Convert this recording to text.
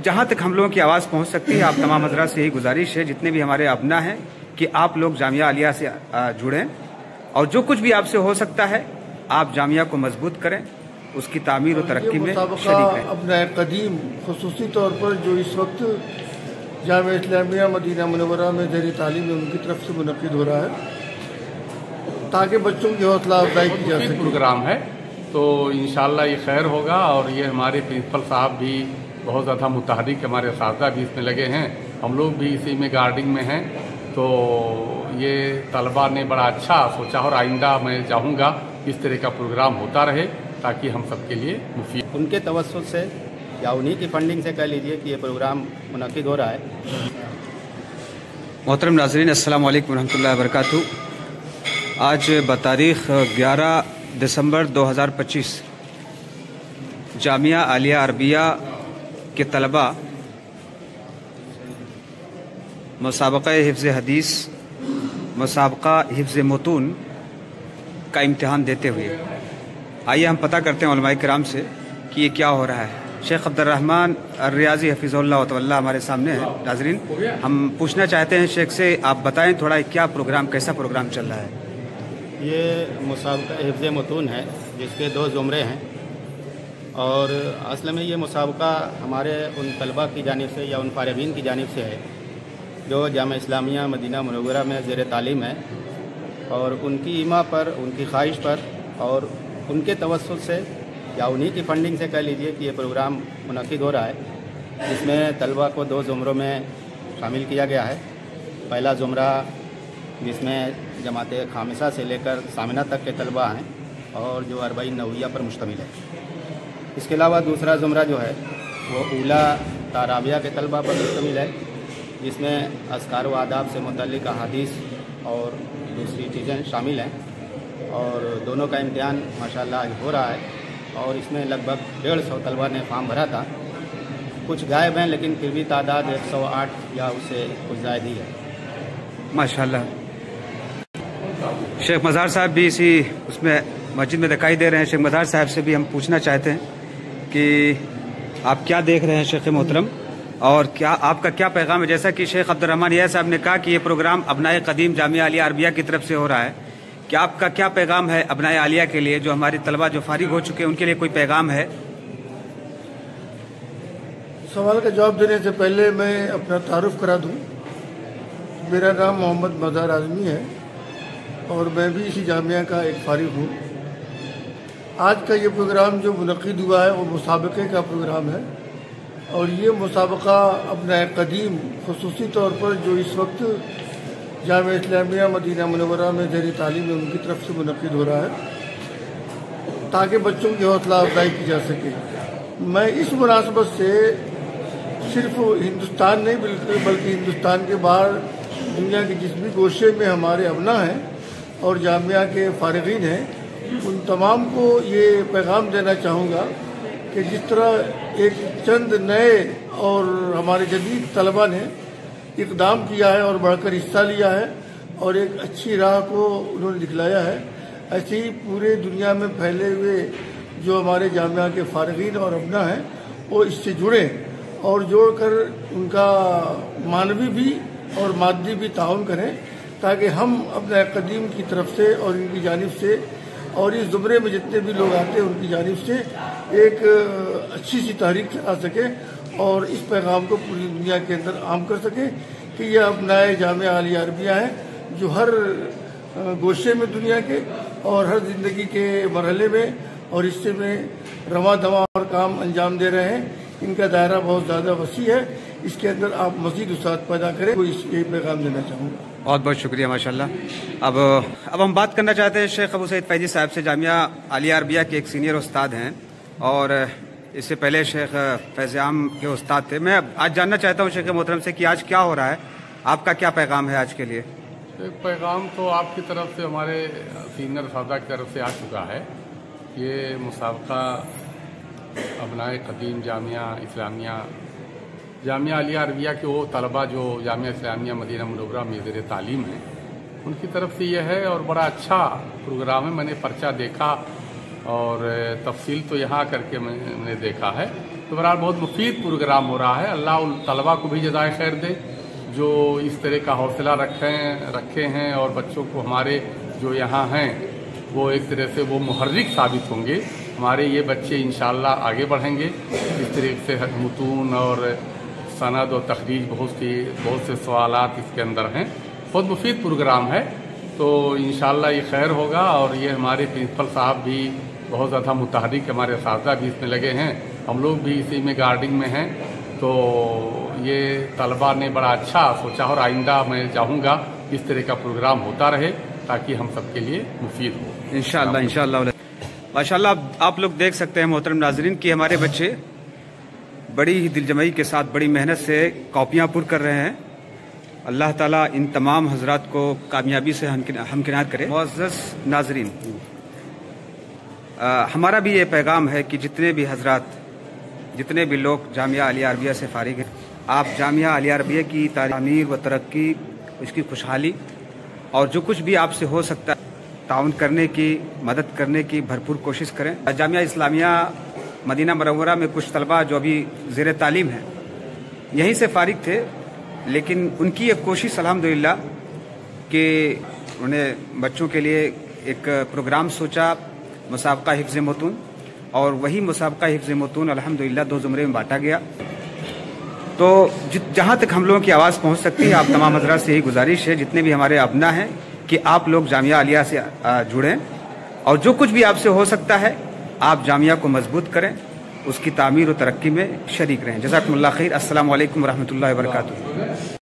जहाँ तक हम लोगों की आवाज़ पहुँच सकती है, आप तमाम हज़रात से यही गुजारिश है, जितने भी हमारे अबना हैं, कि आप लोग जामिया आलिया से जुड़ें और जो कुछ भी आपसे हो सकता है आप जामिया को मजबूत करें, उसकी तामीर और तरक्की में शरीक रहें। अपना कदीम खुसूसी तौर पर जो इस वक्त जामिया इस्लामिया मदीना मुनव्वरा में ज़ेर तालीम है उनकी तरफ से मुनक़िद हो रहा है ताकि बच्चों की हौसला अफजाई की जा सके। प्रोग्राम है तो इंशाअल्लाह ये खैर होगा और ये हमारे प्रिंसिपल साहब भी बहुत ज़्यादा मुतहरिक, हमारे असातिज़ा भी इसमें लगे हैं, हम लोग भी इसी में गार्डिंग में हैं। तो ये तलबा ने बड़ा अच्छा सोचा और आइंदा मैं चाहूँगा इस तरह का प्रोग्राम होता रहे ताकि हम सबके लिए मुफीद। उनके तवस्सुल से या उन्हीं की फंडिंग से कह लीजिए कि ये प्रोग्राम मुनक़िद हो रहा है। मोहतरम नाज़रीन, अस्सलामु अलैकुम रहमतुल्लाहि व बरकातुहू। आज बतारीख़ 11 दिसंबर 2025 जामिया आलिया अरबिया के तलबा मुसाबक़ा हिफ्ज़ हदीस, मुसाबक़ा हिफ्ज़ मुतून का इम्तिहान देते हुए, आइए हम पता करते हैं उलमाए किराम से कि ये क्या हो रहा है। शेख अब्दुर्रहमान रियाजी हफिज़ुल्लाह व तवल्ला हमारे सामने है। नाज़रीन, हम पूछना चाहते हैं शेख से, आप बताएं थोड़ा क्या प्रोग्राम, कैसा प्रोग्राम चल रहा है? ये मुसाबक़ा हिफ्ज़ मुतून है जिसके 2 ज़ुमरे हैं और असल में ये मुसाबक़ा हमारे उन तलबा की जानिब से या उन फ़ारिग़ीन की जानिब से है जो जामिया इस्लामिया मदीना मुनव्वरा में ज़ेर तालीम है और उनकी ईमा पर, उनकी ख्वाहिश पर और उनके तवस्सुल से या उन्हीं की फंडिंग से कह लीजिए कि ये प्रोग्राम मुनक़िद हो रहा है जिसमें तलबा को 2 ज़ुमरों में शामिल किया गया है। पहला ज़ुमरा जिसमें जमात खामिसा से लेकर सामिना तक के तलबा हैं और जो 40 नविया पर मुश्तमिल है। इसके अलावा दूसरा ज़ुमरा जो है वो ऊला ताराबिया के तलबा पर मुश्तमिल है जिसमें अस्कार व आदाब से मुतल्लिक़ अहादीस और दूसरी चीज़ें शामिल हैं और दोनों का इम्तिहान माशाअल्लाह आज हो रहा है और इसमें लगभग 150 तलबा ने फॉर्म भरा था। कुछ गायब हैं लेकिन फिर भी तादाद 108 या उससे कुछ ज़्यादा ही है माशाअल्लाह। शेख मज़ार साहब भी इसी उसमें मस्जिद में दिखाई दे रहे हैं। शेख मज़ार साहब से भी हम पूछना चाहते हैं कि आप क्या देख रहे हैं शेख मोहतरम, और क्या आपका क्या पैगाम है? जैसा कि शेख अब्दुर्रहमान रियाज़ी साहब ने कहा कि ये प्रोग्राम अबनाए कदीम जामिया आलिया अरबिया की तरफ से हो रहा है, क्या आपका क्या पैगाम है अबनाए आलिया के लिए, जो हमारी तलबा जो फारिग हो चुके हैं उनके लिए कोई पैगाम है? सवाल का जवाब देने से पहले मैं अपना तारुफ करा दूं। मेरा नाम मोहम्मद मज़ार आज़मी है और मैं भी इसी जामिया का एक फारिग हूँ। आज का ये प्रोग्राम जो मुनक़िद हुआ है वो मुसाबक़े का प्रोग्राम है और ये मुसाबक़ा अपना कदीम खुसूसी तौर पर जो इस वक्त जामिया इस्लामिया मदीना मुनव्वरा में ज़ेर तालीम है उनकी तरफ से मुनक़िद हो रहा है ताकि बच्चों की हौसला अफजाई की जा सके। मैं इस मुनासबत से सिर्फ हिंदुस्तान नहीं बल्कि हिंदुस्तान के बाहर दुनिया के जिस भी गोशे में हमारे अबना हैं और जामिया के फ़ारिग़ीन हैं उन तमाम को ये पैगाम देना चाहूँगा कि जिस तरह एक चंद नए और हमारे जदीद तलबा ने इक़दाम किया है और बढ़कर हिस्सा लिया है और एक अच्छी राह को उन्होंने दिखलाया है, ऐसे ही पूरे दुनिया में फैले हुए जो हमारे जामिया के फ़ारिग़ीन और अबना हैं वो इससे जुड़ें और जोड़कर उनका मानवी भी और मादी भी ताउन करें ताकि हम अपने कदीम की तरफ से और इनकी जानिब से और इस ज़ुमरे में जितने भी लोग आते हैं उनकी जानिब से एक अच्छी सी तहरीक चला सके और इस पैगाम को पूरी दुनिया के अंदर आम कर सके कि यह अपनाए जामिया आलिया अरबिया है जो हर गोशे में दुनिया के और हर ज़िंदगी के मरहले में और हिस्से में रवा दवा और काम अंजाम दे रहे हैं। इनका दायरा बहुत ज़्यादा वसी है, इसके अंदर आप मज़ीद उस्ताद पैदा करें, तो यही पैगाम देना चाहूँगा। बहुत बहुत शुक्रिया माशाल्लाह। अब हम बात करना चाहते हैं शेख अबू सईद फैजी साहब से। जामिया आलिया अरबिया के एक सीनियर उस्ताद हैं और इससे पहले शेख फैज़ आम के उस्ताद थे। मैं आज जानना चाहता हूँ शेख मोहतरम से कि आज क्या हो रहा है, आपका क्या पैगाम है आज के लिए? एक पैगाम तो आपकी तरफ से, हमारे सीनियर उस्ताद की तरफ से आ चुका है। ये मुसाबक़ा अबनाए कदीम जामिया इस्लामिया जामिया आलिया अरबिया के वो तलबा जो जामिया इस्लामिया मदीना मुनव्वरा में ज़ेर तालीम है उनकी तरफ से यह है और बड़ा अच्छा प्रोग्राम है। मैंने पर्चा देखा और तफसील तो यहाँ करके मैंने देखा है, तो बहरहाल बहुत मुफीद प्रोग्राम हो रहा है। अल्लाह उन तलबा को भी जज़ाए खैर दे जो इस तरह का हौसला रखे हैं, और बच्चों को हमारे जो यहाँ हैं वो एक तरह से वो मुहर्रिक साबित होंगे। हमारे ये बच्चे इंशाअल्लाह आगे बढ़ेंगे। इस तरह से मुतून और सनद और तखरीज बहुत से सवालात इसके अंदर हैं। बहुत मुफीद प्रोग्राम है, तो इंशाअल्लाह ये खैर होगा। और ये हमारे प्रिंसिपल साहब भी बहुत ज़्यादा मुतहरिक, हमारे असातिज़ा भी इसमें लगे हैं, हम लोग भी इसी में गार्डिंग में हैं। तो ये तलबा ने बड़ा अच्छा सोचा, और आइंदा मैं चाहूँगा इस तरह का प्रोग्राम होता रहे ताकि हम सबके लिए मुफीद हो इंशाअल्लाह इंशाअल्लाह। माशाअल्लाह आप लोग देख सकते हैं मोहतरम नाज़रीन कि हमारे बच्चे बड़ी ही दिलजमई के साथ बड़ी मेहनत से कॉपियाँ पुर कर रहे हैं। अल्लाह ताला इन तमाम हजरात को कामयाबी से हमकिनार करे। मुअज़्ज़ज़ नाज़रीन, हमारा भी ये पैगाम है कि जितने भी हजरात, जितने भी लोग जामिया अलिया अरबिया से फारिग हैं, आप जामिया अलिया अरबिया की तामीर व तरक्की, उसकी खुशहाली और जो कुछ भी आपसे हो सकता है ताउन करने की, मदद करने की भरपूर कोशिश करें। जामिया इस्लामिया मदीना मुनव्वरा में कुछ तलबा जो अभी ज़ेर तालीम हैं यहीं से फारिग थे, लेकिन उनकी एक कोशिश अल्हम्दुलिल्लाह कि उन्हें बच्चों के लिए एक प्रोग्राम सोचा, मुसाबका हिफ्ज़ मतून, और वही मुसाबका हिफ्ज़ मतून अल्हम्दुलिल्लाह 2 ज़ुमरे में बांटा गया। तो जहाँ तक हम लोगों की आवाज़ पहुँच सकती है, आप तमाम हज़रात से यही गुजारिश है, जितने भी हमारे अबना हैं, कि आप लोग जामिया अलिया से जुड़ें, और जो कुछ भी आपसे हो सकता है आप जामिया को मजबूत करें, उसकी तामीर और तरक्की में शरीक रहें। जज़ाकुमुल्लाह खैर। अस्सलामु अलैकुम व रहमतुल्लाहि व बरकातुहू।